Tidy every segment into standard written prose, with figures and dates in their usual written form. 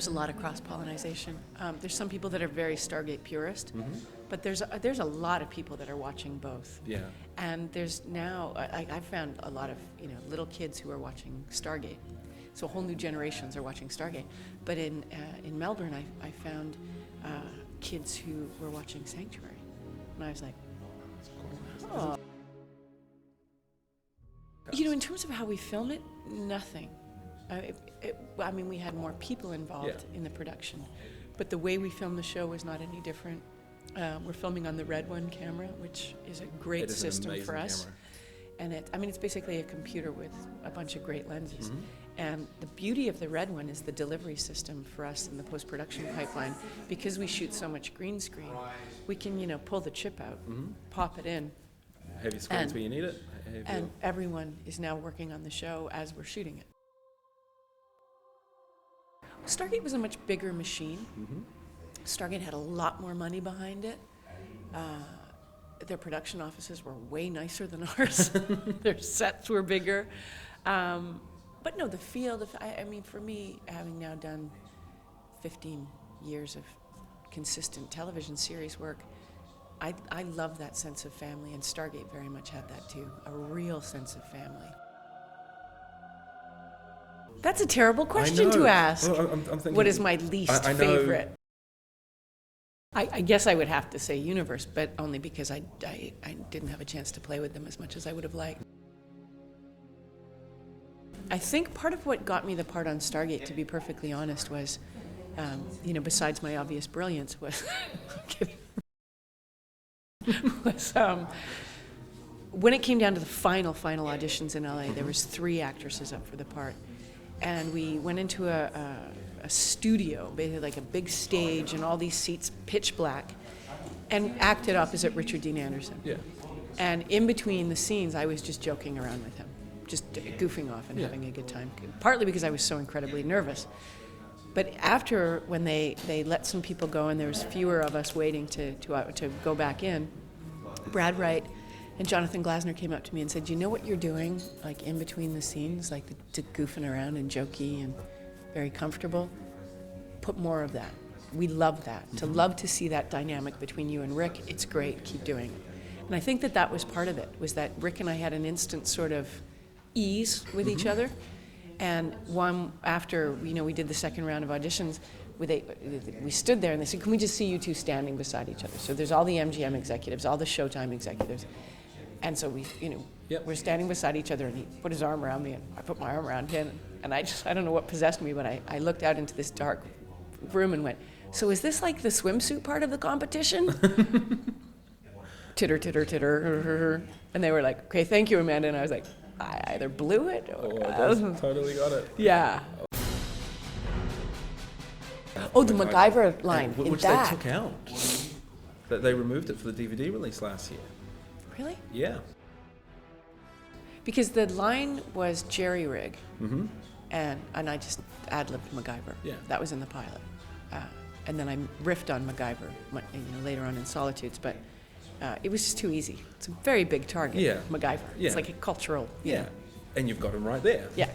There's a lot of cross-pollination. There's some people that are very Stargate purist, but there's a lot of people that are watching both. Yeah. And there's now, I've found a lot of little kids who are watching Stargate. So whole new generations are watching Stargate. But in Melbourne, I found kids who were watching Sanctuary. And I was like, oh. In terms of how we filmed it, nothing. I mean, we had more people involved in the production, but the way we filmed the show was not any different. We're filming on the Red One camera, which is a great system for us. Camera. And it's basically a computer with a bunch of great lenses. And the beauty of the Red One is the delivery system for us in the post-production pipeline. Because we shoot so much green screen, we can, pull the chip out, pop it in. Heavy screens where you need it. And everyone is now working on the show as we're shooting it. Stargate was a much bigger machine. Stargate had a lot more money behind it. Their production offices were way nicer than ours. Their sets were bigger. But no, the field, for me, having now done 15 years of consistent television series work, I love that sense of family, and Stargate very much had that too, a real sense of family. That's a terrible question to ask. Well, I'm thinking, what is my least favorite? I guess I would have to say Universe, but only because I didn't have a chance to play with them as much as I would have liked. I think part of what got me the part on Stargate, to be perfectly honest, was, besides my obvious brilliance, was when it came down to the final auditions in LA, there was 3 actresses up for the part. And we went into a studio, basically like a big stage and all these seats pitch black, and acted opposite Richard Dean Anderson. Yeah. And in between the scenes, I was just joking around with him, just goofing off and having a good time, partly because I was so incredibly nervous. But after, when they let some people go and there was fewer of us waiting to go back in, Brad Wright and Jonathan Glasner came up to me and said, "You know what you're doing, like in between the scenes, like the goofing around and jokey and very comfortable? Put more of that. We love that. To love to see that dynamic between you and Rick, it's great, keep doing it." And I think that was part of it, was that Rick and I had an instant sort of ease with each other. And after we did the second round of auditions, we stood there and they said, "Can we just see you two standing beside each other?" So there's all the MGM executives, all the Showtime executives. And so we're standing beside each other, and he put his arm around me, and I put my arm around him. And I don't know what possessed me, but I looked out into this dark room and went, "So is this like the swimsuit part of the competition?" Titter, titter, titter. And they were like, "Okay, thank you, Amanda." And I was like, I either blew it or... I totally got it. Yeah. Oh, the MacGyver line in which that. They took out. They removed it for the DVD release last year. Really? Yeah. Because the line was jerry rig, and I just ad-libbed MacGyver. Yeah. That was in the pilot. And then I riffed on MacGyver later on in Solitudes, but it was just too easy. It's a very big target, MacGyver. Yeah. It's like a cultural... Yeah. And you've got him right there. Yeah.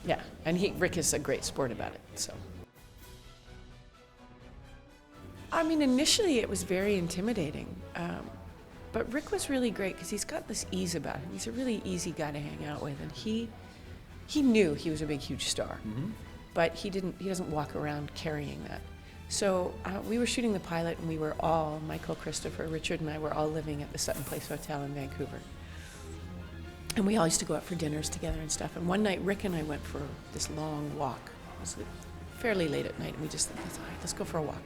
Yeah. And Rick is a great sport about it, so... initially it was very intimidating, but Rick was really great because he's got this ease about him. He's a really easy guy to hang out with, and he knew he was a big, huge star, but he doesn't walk around carrying that. So we were shooting the pilot, and we were all, Michael, Christopher, Richard, and I were all living at the Sutton Place Hotel in Vancouver. And we all used to go out for dinners together and stuff. And one night, Rick and I went for this long walk. It was fairly late at night, and we just thought, all right, let's go for a walk.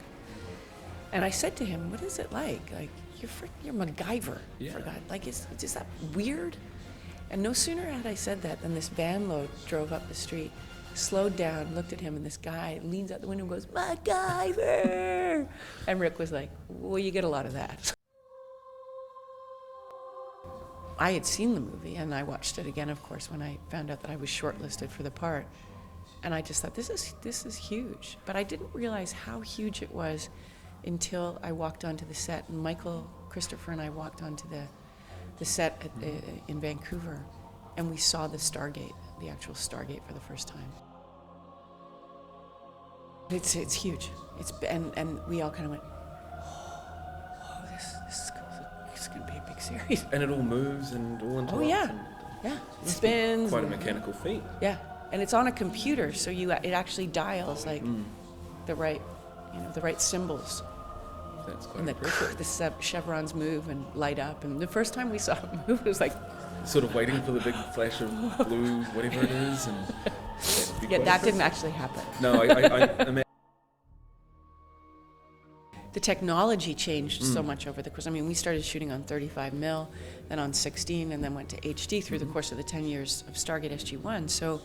And I said to him, "What is it like? Like, you're MacGyver, for God. Like, is that weird?" And no sooner had I said that than this van load drove up the street, slowed down, looked at him, and this guy leans out the window and goes, "MacGyver!" And Rick was like, "Well, you get a lot of that." I had seen the movie, and I watched it again, of course, when I found out that I was shortlisted for the part. And I just thought, this is huge. But I didn't realize how huge it was until I walked onto the set, and Michael, Christopher, and I walked onto the set in Vancouver, and we saw the Stargate, the actual Stargate, for the first time. It's huge. And we all kind of went, oh, this is going to be a big series. And it all moves and all interacts. Oh yeah, yeah. It spins. Quite a mechanical feat. Yeah, and it's on a computer, so it actually dials like the right symbols. That's quite And impressive. the chevrons move and light up. And the first time we saw it move, it was like, Sort of waiting for the big flash of blue, whatever it is, and that didn't actually happen. No, I imagine. The technology changed so much over the course. I mean, we started shooting on 35 mil, then on 16, and then went to HD through the course of the 10 years of Stargate SG-1. So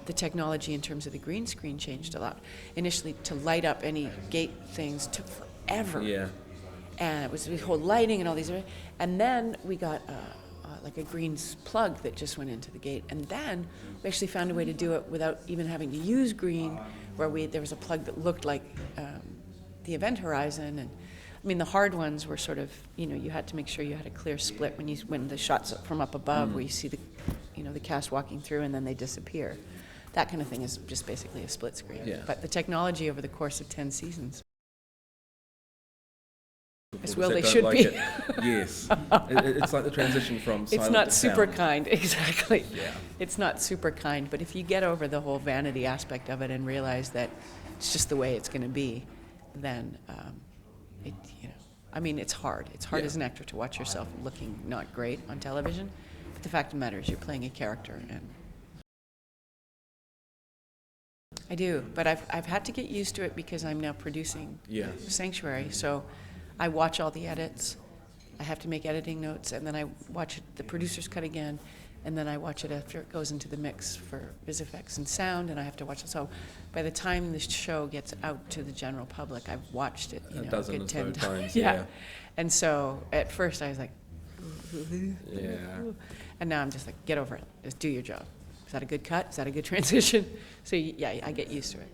the technology in terms of the green screen changed a lot. Initially, to light up any gate things took forever. Yeah. And it was the whole lighting and all these. And then we got like a green plug that just went into the gate. And then we actually found a way to do it without even having to use green, where there was a plug that looked like the event horizon. And I mean, the hard ones were sort of, you had to make sure you had a clear split when the shots from up above, where you see the cast walking through and then they disappear. That kind of thing is just basically a split screen. Yeah. But the technology over the course of 10 seasons. As People well they that don't should like be. it. Yes. It's like the transition from silent It's not to super sound. kind, exactly. Yeah. It's not super kind, but if you get over the whole vanity aspect of it and realize that it's just the way it's going to be, then it's hard. It's hard Yeah. as an actor to watch yourself looking not great on television. But the fact of the matter is, you're playing a character, and I do. But I've had to get used to it because I'm now producing Sanctuary. So I watch all the edits. I have to make editing notes, and then I watch the producer's cut again, and then I watch it after it goes into the mix for vis effects and sound, and I have to watch it. So by the time this show gets out to the general public, I've watched it A a dozen good or so 10 times, yeah. yeah. And so at first I was like, Yeah. and now I'm just like, get over it. Just do your job. Is that a good cut? Is that a good transition? So yeah, I get used to it.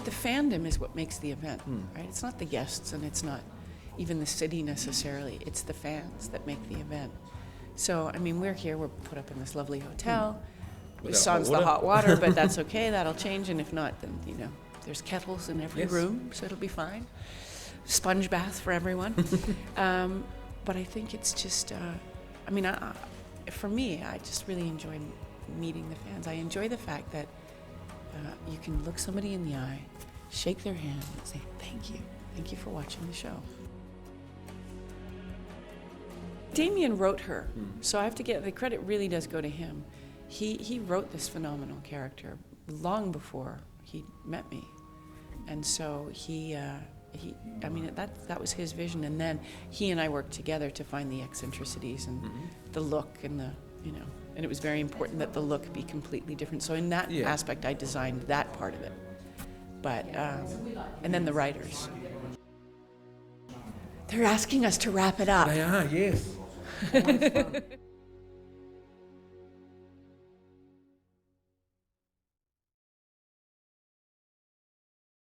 The fandom is what makes the event, right? It's not the guests, and it's not even the city necessarily. It's the fans that make the event. So, I mean, we're here, we're put up in this lovely hotel. We sans the hot water, but that's okay, that'll change. And if not, then, there's kettles in every room, so it'll be fine. Sponge bath for everyone. But I think it's just, for me, I just really enjoy meeting the fans. I enjoy the fact that you can look somebody in the eye, shake their hand, and say, thank you for watching the show. Damien wrote her, so I have to get, the credit really does go to him. He wrote this phenomenal character long before he met me. And so that was his vision. And then he and I worked together to find the eccentricities and the look and and it was very important that the look be completely different. So in that aspect, I designed that part of it. But, and then the writers. They're asking us to wrap it up. They are, yes.